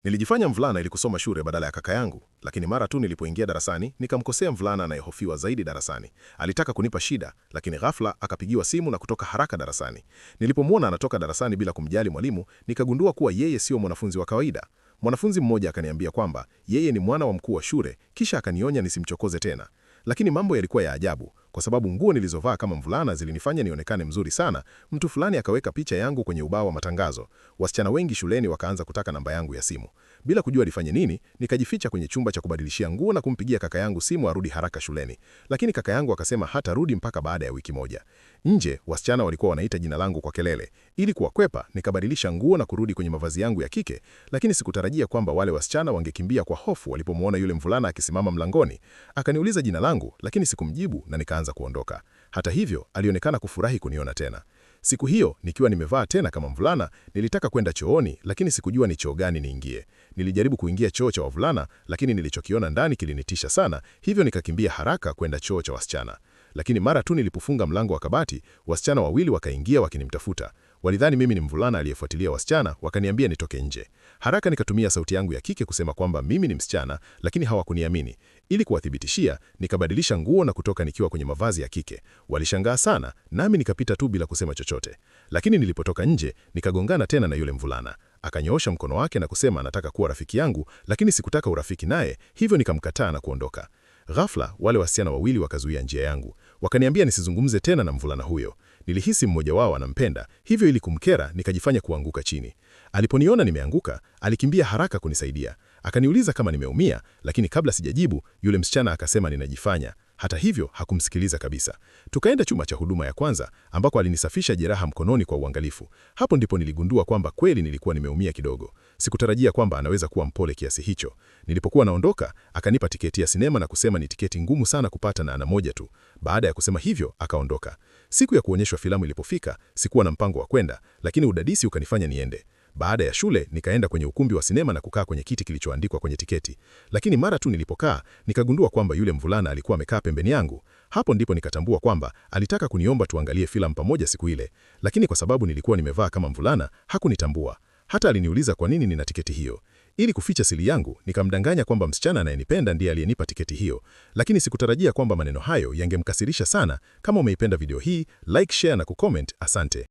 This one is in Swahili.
Nilijifanya mvulana ili kusoma shule badala ya kaka yangu, lakini mara tu nilipoingia darasani nikamkosea mvulana anayehofiwa zaidi darasani. Alitaka kunipa shida, lakini ghafla akapigiwa simu na kutoka haraka darasani. Nilipomwona anatoka darasani bila kumjali mwalimu, nikagundua kuwa yeye sio mwanafunzi wa kawaida. Mwanafunzi mmoja akaniambia kwamba yeye ni mwana wa mkuu wa shule, kisha akanionya nisimchokoze tena. Lakini mambo yalikuwa ya ajabu, kwa sababu nguo nilizovaa kama mvulana zilinifanya nionekane mzuri sana. Mtu fulani akaweka picha yangu kwenye ubao wa matangazo. Wasichana wengi shuleni wakaanza kutaka namba yangu ya simu. Bila kujua nifanye nini, nikajificha kwenye chumba cha kubadilishia nguo na kumpigia kaka yangu simu arudi haraka shuleni. Lakini kaka yangu akasema hatarudi mpaka baada ya wiki moja. Nje, wasichana walikuwa wanaita jina langu kwa kelele. Ili kuwakwepa, nikabadilisha nguo na kurudi kwenye mavazi yangu ya kike, lakini sikutarajia kwamba wale wasichana wangekimbia kwa hofu walipomwona yule mvulana akisimama mlangoni. Akaniuliza jina langu, lakini sikumjibu na nikaanza kuondoka. Hata hivyo, alionekana kufurahi kuniona tena. Siku hiyo, nikiwa nimevaa tena kama mvulana, nilitaka kwenda chooni, lakini sikujua ni choo gani niingie. Nilijaribu kuingia choo cha wavulana, lakini nilichokiona ndani kilinitisha sana, hivyo nikakimbia haraka kwenda choo cha wasichana. Lakini mara tu nilipofunga mlango wa kabati, wasichana wawili wakaingia wakinimtafuta. Walidhani mimi ni mvulana aliyefuatilia wasichana, wakaniambia nitoke nje. Haraka nikatumia sauti yangu ya kike kusema kwamba mimi ni msichana, lakini hawakuniamini. Ili kuwathibitishia, nikabadilisha nguo na kutoka nikiwa kwenye mavazi ya kike. Walishangaa sana, nami nikapita tu bila kusema chochote. Lakini nilipotoka nje, nikagongana tena na yule mvulana. Akanyoosha mkono wake na kusema anataka kuwa rafiki yangu, lakini sikutaka urafiki naye, hivyo nikamkataa na kuondoka. Ghafla, wale wasichana wawili wakazuia njia yangu. Wakaniambia nisizungumze tena na mvulana huyo. Nilihisi mmoja wao anampenda, hivyo ili kumkera nikajifanya kuanguka chini. Aliponiona nimeanguka, alikimbia haraka kunisaidia. Akaniuliza kama nimeumia, lakini kabla sijajibu, yule msichana akasema ninajifanya. Hata hivyo, hakumsikiliza kabisa. Tukaenda chumba cha huduma ya kwanza, ambako alinisafisha jeraha mkononi kwa uangalifu. Hapo ndipo niligundua kwamba kweli nilikuwa nimeumia kidogo. Sikutarajia kwamba anaweza kuwa mpole kiasi hicho. Nilipokuwa naondoka, akanipa tiketi ya sinema na kusema ni tiketi ngumu sana kupata na ana moja tu. Baada ya kusema hivyo, akaondoka. Siku ya kuonyeshwa filamu ilipofika, sikuwa na mpango wa kwenda, lakini udadisi ukanifanya niende. Baada ya shule, nikaenda kwenye ukumbi wa sinema na kukaa kwenye kiti kilichoandikwa kwenye tiketi. Lakini mara tu nilipokaa, nikagundua kwamba yule mvulana alikuwa amekaa pembeni yangu. Hapo ndipo nikatambua kwamba alitaka kuniomba tuangalie filamu pamoja siku ile. Lakini kwa sababu nilikuwa nimevaa kama mvulana, hakunitambua. Hata aliniuliza kwa nini nina tiketi hiyo. Ili kuficha siri yangu, nikamdanganya kwamba msichana anayenipenda ndiye aliyenipa tiketi hiyo. Lakini sikutarajia kwamba maneno hayo yangemkasirisha sana. Kama umeipenda video hii, like, share na kucomment. Asante.